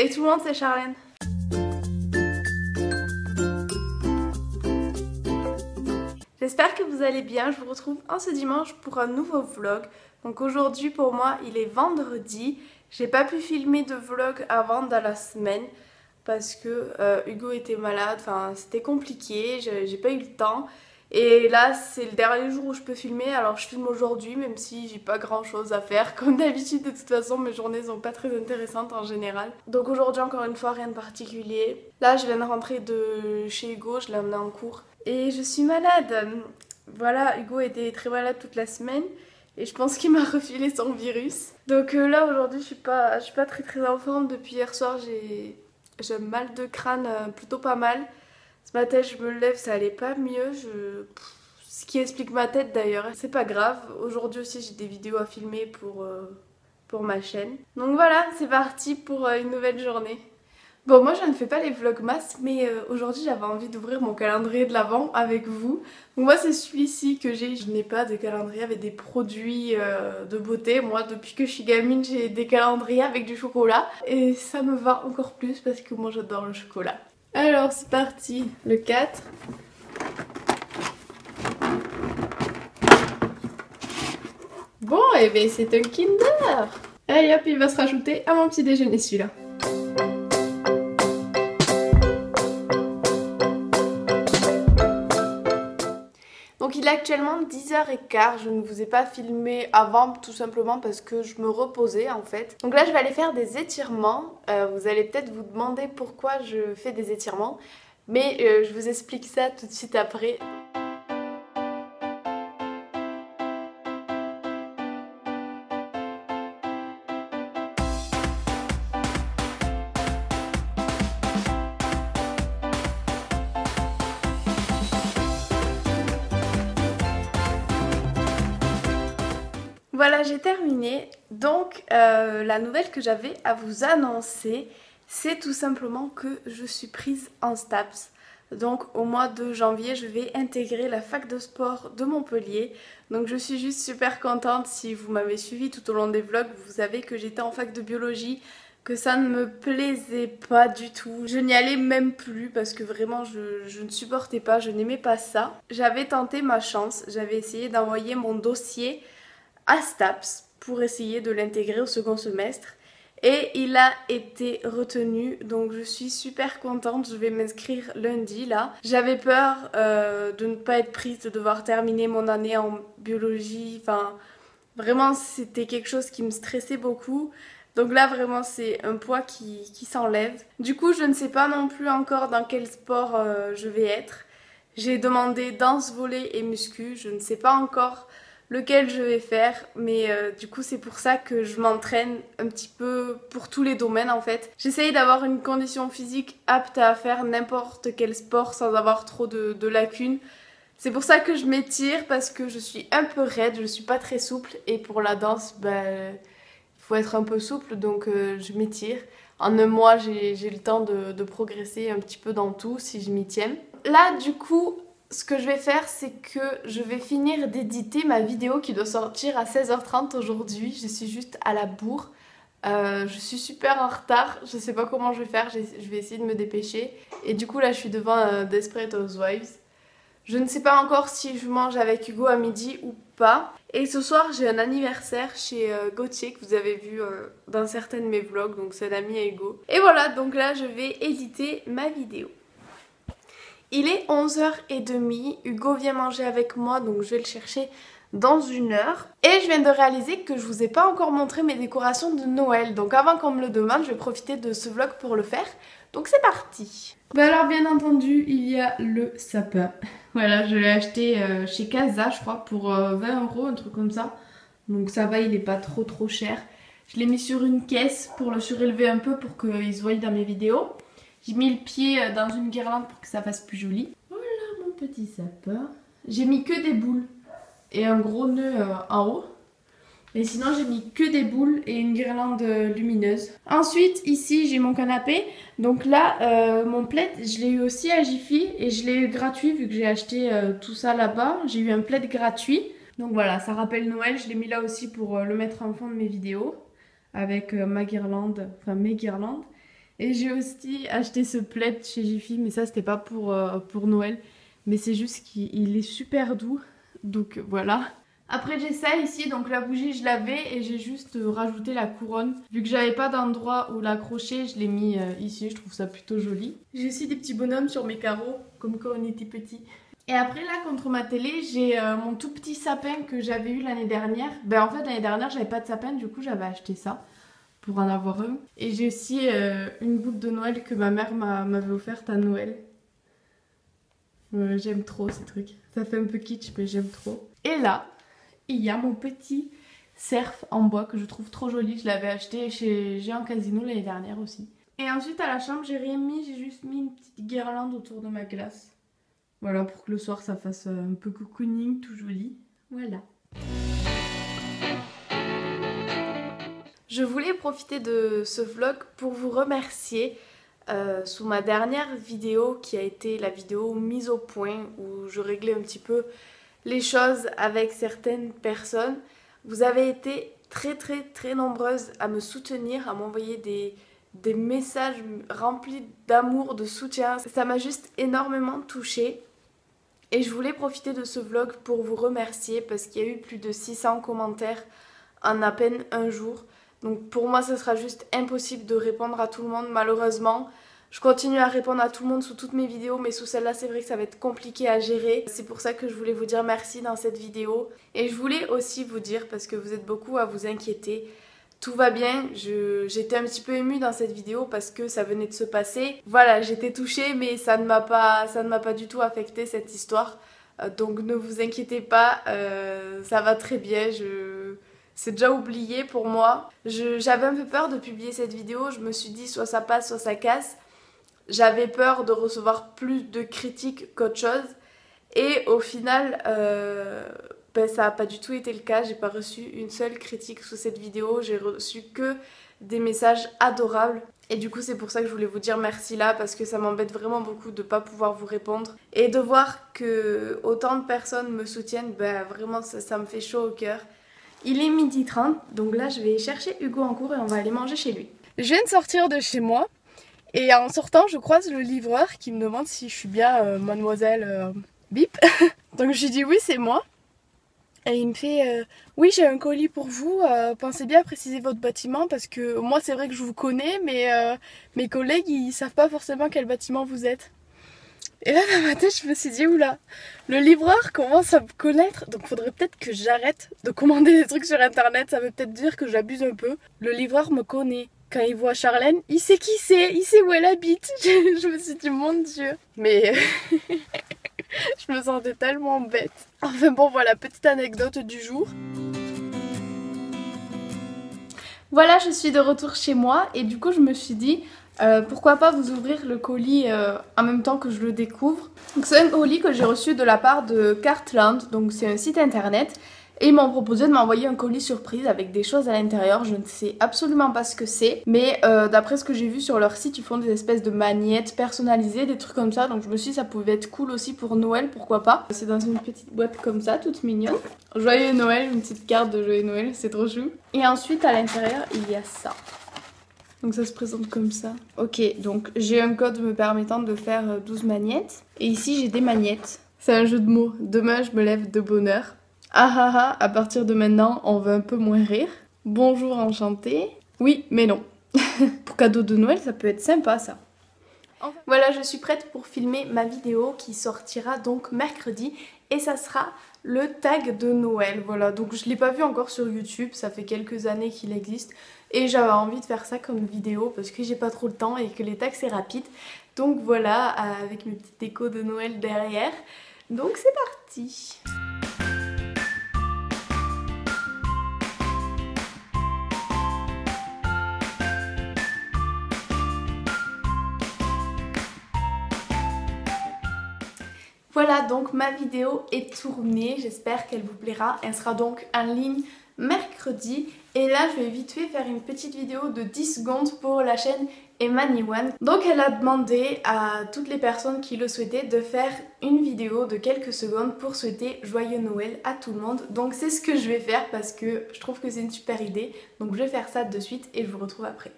Salut tout le monde, c'est Charlène. J'espère que vous allez bien, je vous retrouve en ce dimanche pour un nouveau vlog. Donc aujourd'hui pour moi il est vendredi, j'ai pas pu filmer de vlog avant dans la semaine parce que Hugo était malade, enfin c'était compliqué, j'ai pas eu le temps. Et là c'est le dernier jour où je peux filmer, alors je filme aujourd'hui même si j'ai pas grand chose à faire. Comme d'habitude de toute façon mes journées sont pas très intéressantes en général. Donc aujourd'hui encore une fois rien de particulier. Là je viens de rentrer de chez Hugo, je l'ai emmené en cours. Et je suis malade. Voilà, Hugo était très malade toute la semaine et je pense qu'il m'a refilé son virus. Donc là aujourd'hui je suis pas très en forme. Depuis hier soir j'ai un mal de crâne plutôt pas mal. Ce matin je me lève, ça allait pas mieux. Ce qui explique ma tête d'ailleurs. C'est pas grave. Aujourd'hui aussi j'ai des vidéos à filmer pour ma chaîne. Donc voilà, c'est parti pour une nouvelle journée. Bon, moi je ne fais pas les vlogmas, mais aujourd'hui j'avais envie d'ouvrir mon calendrier de l'Avent avec vous. Donc moi c'est celui-ci que j'ai, je n'ai pas de calendrier avec des produits de beauté. Moi depuis que je suis gamine j'ai des calendriers avec du chocolat et ça me va encore plus parce que moi j'adore le chocolat. Alors c'est parti, le 4. Bon, et bien c'est un Kinder. Allez hop, il va se rajouter à mon petit déjeuner celui-là. Donc il est actuellement 10h15, je ne vous ai pas filmé avant tout simplement parce que je me reposais en fait. Donc là je vais aller faire des étirements, vous allez peut-être vous demander pourquoi je fais des étirements, mais je vous explique ça tout de suite après. Voilà, j'ai terminé. Donc la nouvelle que j'avais à vous annoncer, c'est tout simplement que je suis prise en STAPS. Donc au mois de janvier, je vais intégrer la fac de sport de Montpellier. Donc je suis juste super contente. Si vous m'avez suivi tout au long des vlogs, vous savez que j'étais en fac de biologie, que ça ne me plaisait pas du tout. Je n'y allais même plus parce que vraiment je ne supportais pas, je n'aimais pas ça. J'avais tenté ma chance, j'avais essayé d'envoyer mon dossier à STAPS pour essayer de l'intégrer au second semestre et il a été retenu, donc je suis super contente. Je vais m'inscrire lundi là. J'avais peur de ne pas être prise, de devoir terminer mon année en biologie, enfin vraiment c'était quelque chose qui me stressait beaucoup. Donc là vraiment c'est un poids qui s'enlève. Du coup je ne sais pas non plus encore dans quel sport je vais être. J'ai demandé danse, volley et muscu, je ne sais pas encore lequel je vais faire, mais du coup c'est pour ça que je m'entraîne un petit peu pour tous les domaines en fait. J'essaye d'avoir une condition physique apte à faire n'importe quel sport sans avoir trop de lacunes. C'est pour ça que je m'étire parce que je suis un peu raide, je suis pas très souple et pour la danse, il faut être un peu souple donc je m'étire. En un mois j'ai le temps de progresser un petit peu dans tout si je m'y tiens. Là du coup, ce que je vais faire, c'est que je vais finir d'éditer ma vidéo qui doit sortir à 16h30 aujourd'hui. Je suis juste à la bourre. Je suis super en retard. Je sais pas comment je vais faire. Je vais essayer de me dépêcher. Et du coup, là, je suis devant Desperate Housewives. Je ne sais pas encore si je mange avec Hugo à midi ou pas. Et ce soir, j'ai un anniversaire chez Gauthier que vous avez vu dans certains de mes vlogs. Donc, c'est un ami à Hugo. Et voilà, donc là, je vais éditer ma vidéo. Il est 11h30, Hugo vient manger avec moi donc je vais le chercher dans 1 heure. Et je viens de réaliser que je vous ai pas encore montré mes décorations de Noël. Donc avant qu'on me le demande, je vais profiter de ce vlog pour le faire. Donc c'est parti. Alors bien entendu, il y a le sapin. Voilà, je l'ai acheté chez Casa je crois pour 20 €, un truc comme ça. Donc ça va, il est pas trop cher. Je l'ai mis sur une caisse pour le surélever un peu pour qu'il se voie dans mes vidéos. J'ai mis le pied dans une guirlande pour que ça fasse plus joli. Voilà mon petit sapin. J'ai mis que des boules et un gros nœud en haut. Et sinon j'ai mis que des boules et une guirlande lumineuse. Ensuite ici j'ai mon canapé. Donc là mon plaid je l'ai eu aussi à Jiffy et je l'ai eu gratuit vu que j'ai acheté tout ça là-bas. J'ai eu un plaid gratuit. Donc voilà, ça rappelle Noël. Je l'ai mis là aussi pour le mettre en fond de mes vidéos avec ma guirlande, enfin mes guirlandes. Et j'ai aussi acheté ce plaid chez Jiffy, mais ça c'était pas pour Noël. Mais c'est juste qu'il est super doux, donc voilà. Après j'ai ça ici, donc la bougie je l'avais et j'ai juste rajouté la couronne. Vu que j'avais pas d'endroit où l'accrocher, je l'ai mis ici, je trouve ça plutôt joli. J'ai aussi des petits bonhommes sur mes carreaux, comme quand on était petit. Et après là, contre ma télé, j'ai mon tout petit sapin que j'avais eu l'année dernière. Ben en fait l'année dernière j'avais pas de sapin, du coup j'avais acheté ça pour en avoir un. Et j'ai aussi une boucle de Noël que ma mère m'avait offerte à Noël. J'aime trop ces trucs. Ça fait un peu kitsch mais j'aime trop. Et là, il y a mon petit cerf en bois que je trouve trop joli. Je l'avais acheté chez Géant Casino l'année dernière aussi. Et ensuite à la chambre, j'ai rien mis. J'ai juste mis une petite guirlande autour de ma glace. Voilà, pour que le soir ça fasse un peu cocooning, tout joli. Voilà. Je voulais profiter de ce vlog pour vous remercier sous ma dernière vidéo qui a été la vidéo mise au point où je réglais un petit peu les choses avec certaines personnes. Vous avez été très nombreuses à me soutenir, à m'envoyer des messages remplis d'amour, de soutien. Ça m'a juste énormément touchée. Et je voulais profiter de ce vlog pour vous remercier parce qu'il y a eu plus de 600 commentaires en à peine un jour. Donc pour moi ce sera juste impossible de répondre à tout le monde malheureusement. Je continue à répondre à tout le monde sous toutes mes vidéos, mais sous celle-là c'est vrai que ça va être compliqué à gérer. C'est pour ça que je voulais vous dire merci dans cette vidéo. Et je voulais aussi vous dire, parce que vous êtes beaucoup à vous inquiéter, tout va bien. J'étais un petit peu émue dans cette vidéo parce que ça venait de se passer. Voilà, j'étais touchée mais ça ne m'a pas du tout affecté cette histoire. Donc ne vous inquiétez pas, ça va très bien. C'est déjà oublié pour moi. J'avais un peu peur de publier cette vidéo. Je me suis dit soit ça passe, soit ça casse. J'avais peur de recevoir plus de critiques qu'autre chose. Et au final, ça n'a pas du tout été le cas. J'ai pas reçu une seule critique sous cette vidéo. J'ai reçu que des messages adorables. Et du coup, c'est pour ça que je voulais vous dire merci là. Parce que ça m'embête vraiment beaucoup de ne pas pouvoir vous répondre. Et de voir que autant de personnes me soutiennent, vraiment ça me fait chaud au cœur. Il est 12h30, donc là je vais chercher Hugo en cours et on va aller manger chez lui. Je viens de sortir de chez moi et en sortant je croise le livreur qui me demande si je suis bien mademoiselle Bip. Donc je lui dis oui c'est moi. Et il me fait oui j'ai un colis pour vous, pensez bien à préciser votre bâtiment parce que moi c'est vrai que je vous connais mais mes collègues ils savent pas forcément quel bâtiment vous êtes. Et là dans ma tête je me suis dit oula, le livreur commence à me connaître, donc faudrait peut-être que j'arrête de commander des trucs sur internet, ça veut peut-être dire que j'abuse un peu. Le livreur me connaît, quand il voit Charlène, il sait qui c'est, il sait où elle habite. Je me suis dit mon dieu, mais je me sentais tellement bête. Enfin bon voilà, petite anecdote du jour. Voilà, je suis de retour chez moi et du coup je me suis dit pourquoi pas vous ouvrir le colis en même temps que je le découvre. C'est un colis que j'ai reçu de la part de Cartland, donc c'est un site internet. Et ils m'ont proposé de m'envoyer un colis surprise avec des choses à l'intérieur. Je ne sais absolument pas ce que c'est. Mais d'après ce que j'ai vu sur leur site, ils font des espèces de magnettes personnalisées, des trucs comme ça. Donc je me suis dit ça pouvait être cool aussi pour Noël, pourquoi pas. C'est dans une petite boîte comme ça, toute mignonne. Joyeux Noël, une petite carte de Joyeux Noël, c'est trop chou. Et ensuite à l'intérieur, il y a ça. Donc ça se présente comme ça. Ok, donc j'ai un code me permettant de faire 12 magnettes. Et ici j'ai des magnettes. C'est un jeu de mots. Demain je me lève de bonne heure. Ah ah ah, à partir de maintenant, on va un peu moins rire. Bonjour enchanté. Oui, mais non. Pour cadeau de Noël, ça peut être sympa ça. Enfin, voilà, je suis prête pour filmer ma vidéo qui sortira donc mercredi. Et ça sera le tag de Noël. Voilà, donc je ne l'ai pas vu encore sur YouTube, ça fait quelques années qu'il existe. Et j'avais envie de faire ça comme vidéo parce que j'ai pas trop le temps et que les tags c'est rapide. Donc voilà, avec mes petites décos de Noël derrière. Donc c'est parti. Voilà, donc ma vidéo est tournée, j'espère qu'elle vous plaira. Elle sera donc en ligne mercredi. Et là, je vais vite fait faire une petite vidéo de 10 secondes pour la chaîne Emma-Niwan. Donc elle a demandé à toutes les personnes qui le souhaitaient de faire une vidéo de quelques secondes pour souhaiter joyeux Noël à tout le monde. Donc c'est ce que je vais faire parce que je trouve que c'est une super idée. Donc je vais faire ça de suite et je vous retrouve après.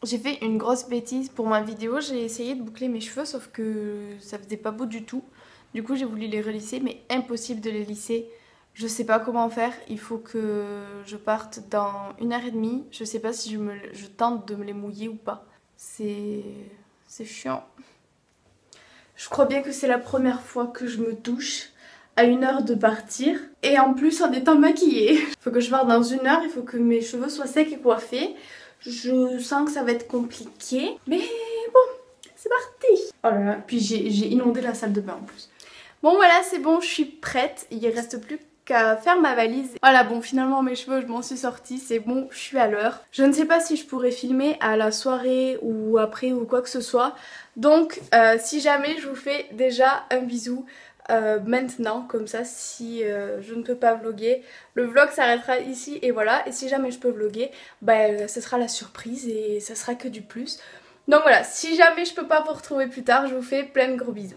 J'ai fait une grosse bêtise pour ma vidéo, j'ai essayé de boucler mes cheveux sauf que ça faisait pas beau du tout. Du coup j'ai voulu les relisser mais impossible de les lisser. Je sais pas comment faire, il faut que je parte dans 1 heure et demie. Je sais pas si je tente de me les mouiller ou pas. C'est chiant. Je crois bien que c'est la première fois que je me douche à 1 heure de partir. Et en plus en étant maquillée. Il faut que je parte dans 1 heure, il faut que mes cheveux soient secs et coiffés. Je sens que ça va être compliqué. Mais bon, c'est parti. Oh là là, puis j'ai inondé la salle de bain en plus. Bon voilà, c'est bon, je suis prête. Il ne reste plus qu'à faire ma valise. Voilà, bon finalement mes cheveux, je m'en suis sortie, c'est bon, je suis à l'heure. Je ne sais pas si je pourrais filmer à la soirée ou après ou quoi que ce soit. Donc si jamais je vous fais déjà un bisou maintenant, comme ça si je ne peux pas vlogger, le vlog s'arrêtera ici et voilà. Et si jamais je peux vlogger, bah ce sera la surprise et ça sera que du plus. Donc voilà, si jamais je peux pas vous retrouver plus tard, je vous fais plein de gros bisous.